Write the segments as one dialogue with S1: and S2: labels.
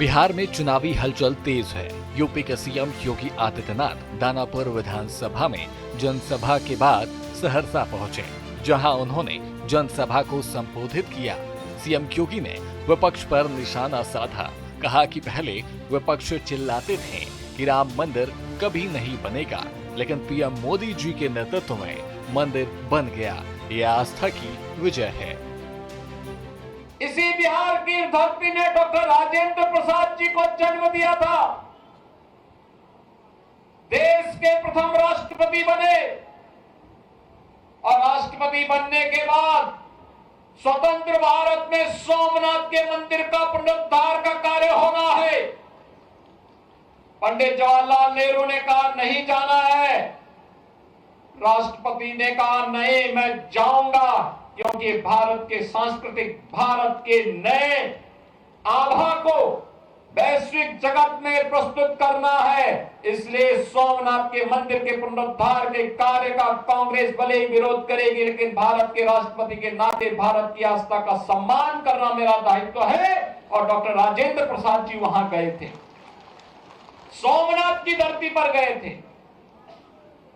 S1: बिहार में चुनावी हलचल तेज है। यूपी के सीएम योगी आदित्यनाथ दानापुर विधानसभा में जनसभा के बाद सहरसा पहुंचे, जहां उन्होंने जनसभा को संबोधित किया। सीएम योगी ने विपक्ष पर निशाना साधा, कहा कि पहले विपक्ष चिल्लाते थे कि राम मंदिर कभी नहीं बनेगा, लेकिन पीएम मोदी जी के नेतृत्व में मंदिर बन गया। ये आस्था की विजय है।
S2: इसी बिहार की धरती ने डॉक्टर राजेंद्र प्रसाद जी को जन्म दिया था। देश के प्रथम राष्ट्रपति बने और राष्ट्रपति बनने के बाद स्वतंत्र भारत में सोमनाथ के मंदिर का पुनरुद्धार का कार्य होना है। पंडित जवाहरलाल नेहरू ने कहा नहीं जाना है, राष्ट्रपति ने कहा नहीं मैं जाऊंगा, क्योंकि भारत के सांस्कृतिक, भारत के नए आभा को वैश्विक जगत में प्रस्तुत करना है। इसलिए सोमनाथ के मंदिर के पुनरुद्धार के कार्य का कांग्रेस भले ही विरोध करेगी, लेकिन भारत के राष्ट्रपति के नाते भारत की आस्था का सम्मान करना मेरा दायित्व है। और डॉक्टर राजेंद्र प्रसाद जी वहां गए थे, सोमनाथ की धरती पर गए थे।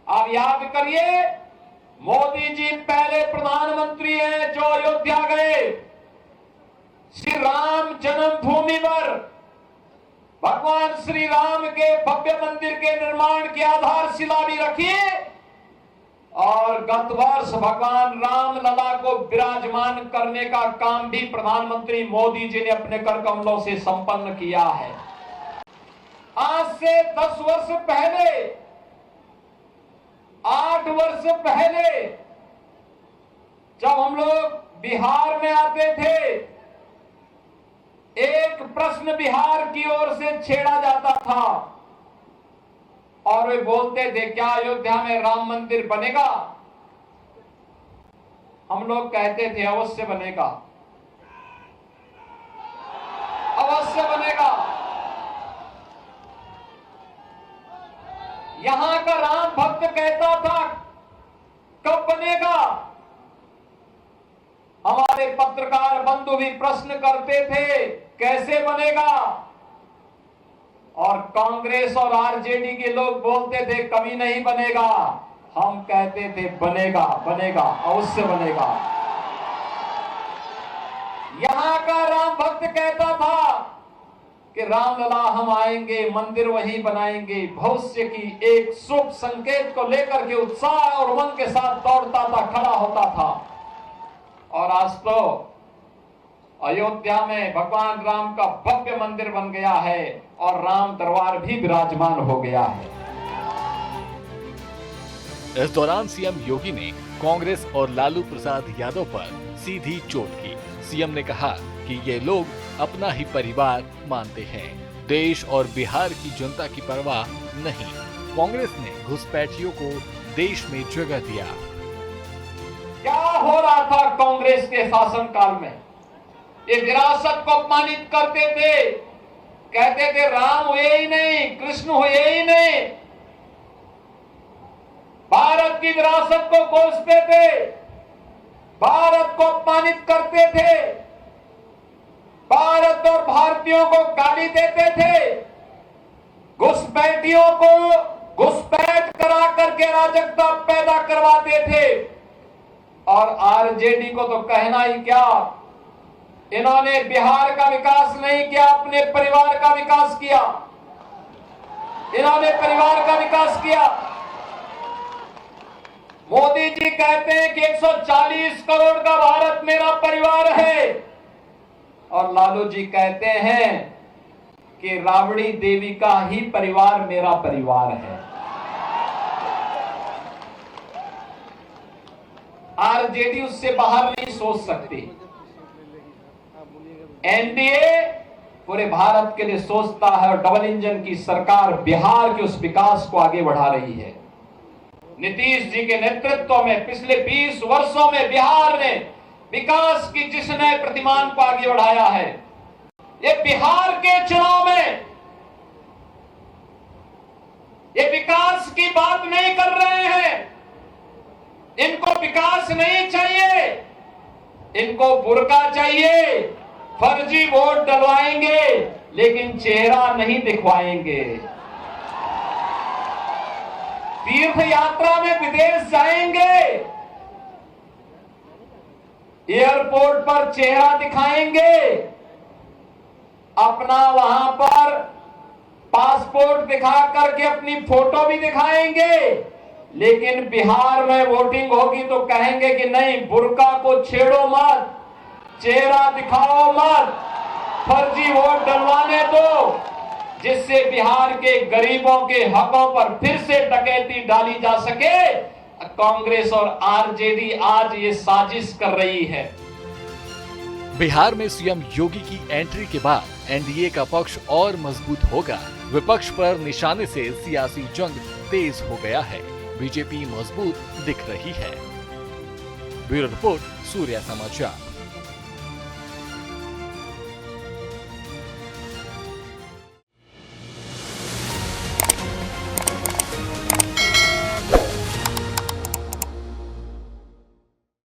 S2: आप याद करिए, मोदी जी पहले प्रधानमंत्री हैं जो अयोध्या गए। श्री राम जन्मभूमि पर भगवान श्री राम के भव्य मंदिर के निर्माण की आधारशिला भी रखी और गत वर्ष भगवान राम लला को विराजमान करने का काम भी प्रधानमंत्री मोदी जी ने अपने कर कमलों से संपन्न किया है। आज से 10 वर्ष पहले, 8 वर्ष पहले जब हम लोग बिहार में आते थे, एक प्रश्न बिहार की ओर से छेड़ा जाता था और वे बोलते थे क्या अयोध्या में राम मंदिर बनेगा? हम लोग कहते थे अवश्य बनेगा, अवश्य बनेगा। यहां का राम भक्त कहता था कब बनेगा? हमारे पत्रकार बंधु भी प्रश्न करते थे कैसे बनेगा? और कांग्रेस और आरजेडी के लोग बोलते थे कभी नहीं बनेगा। हम कहते थे बनेगा, बनेगा, अवश्य बनेगा। यहां का राम भक्त कहता था कि रामलला हम आएंगे, मंदिर वहीं बनाएंगे। भविष्य की एक शुभ संकेत को लेकर के उत्साह और उमंग के साथ दौड़ता था, खड़ा होता था। और आज तो अयोध्या में भगवान राम का भव्य मंदिर बन गया है और राम दरबार भी विराजमान हो गया है।
S1: इस दौरान सीएम योगी ने कांग्रेस और लालू प्रसाद यादव पर सीधी चोट की। सीएम ने कहा कि ये लोग अपना ही परिवार मानते हैं, देश और बिहार की जनता की परवाह नहीं। कांग्रेस ने घुसपैठियों को देश में जगह दिया।
S2: क्या हो रहा था कांग्रेस के शासनकाल में? ये विरासत को अपमानित करते थे, कहते थे राम हुए ही नहीं, कृष्ण हुए ही नहीं, भारत की विरासत को कोसते थे, भारत को अपमानित करते थे, भारत और भारतीयों को गाली देते थे, घुसपैठियों को घुसपैठ करा करके अराजकता पैदा करवाते थे। और आरजेडी को तो कहना ही क्या, इन्होंने बिहार का विकास नहीं किया, अपने परिवार का विकास किया। इन्होंने परिवार का विकास किया। मोदी जी कहते हैं कि 140 करोड़ का भारत मेरा परिवार है, और लालू जी कहते हैं कि राबड़ी देवी का ही परिवार मेरा परिवार है। आरजेडी उससे बाहर नहीं सोच सकती। एनडीए पूरे भारत के लिए सोचता है और डबल इंजन की सरकार बिहार के उस विकास को आगे बढ़ा रही है। नीतीश जी के नेतृत्व में पिछले 20 वर्षों में बिहार ने विकास की जिस नए प्रतिमान को आगे बढ़ाया है। ये बिहार के चुनाव में ये विकास की बात नहीं कर रहे हैं। इनको विकास नहीं चाहिए, इनको बुर्का चाहिए। फर्जी वोट डलवाएंगे, लेकिन चेहरा नहीं दिखवाएंगे। तीर्थ यात्रा में विदेश जाएंगे, एयरपोर्ट पर चेहरा दिखाएंगे, अपना वहां पर पासपोर्ट दिखा करके अपनी फोटो भी दिखाएंगे, लेकिन बिहार में वोटिंग होगी तो कहेंगे कि नहीं, बुर्का को छेड़ो मत, चेहरा दिखाओ मत, फर्जी वोट डलवाने दो, जिससे बिहार के गरीबों के हकों पर फिर से डकैती डाली जा सके। कांग्रेस और आरजेडी आज ये साजिश कर रही है।
S1: बिहार में सीएम योगी की एंट्री के बाद एनडीए का पक्ष और मजबूत होगा। विपक्ष पर निशाने से सियासी जंग तेज हो गया है। बीजेपी मजबूत दिख रही है। ब्यूरो रिपोर्ट, सूर्या समाचार।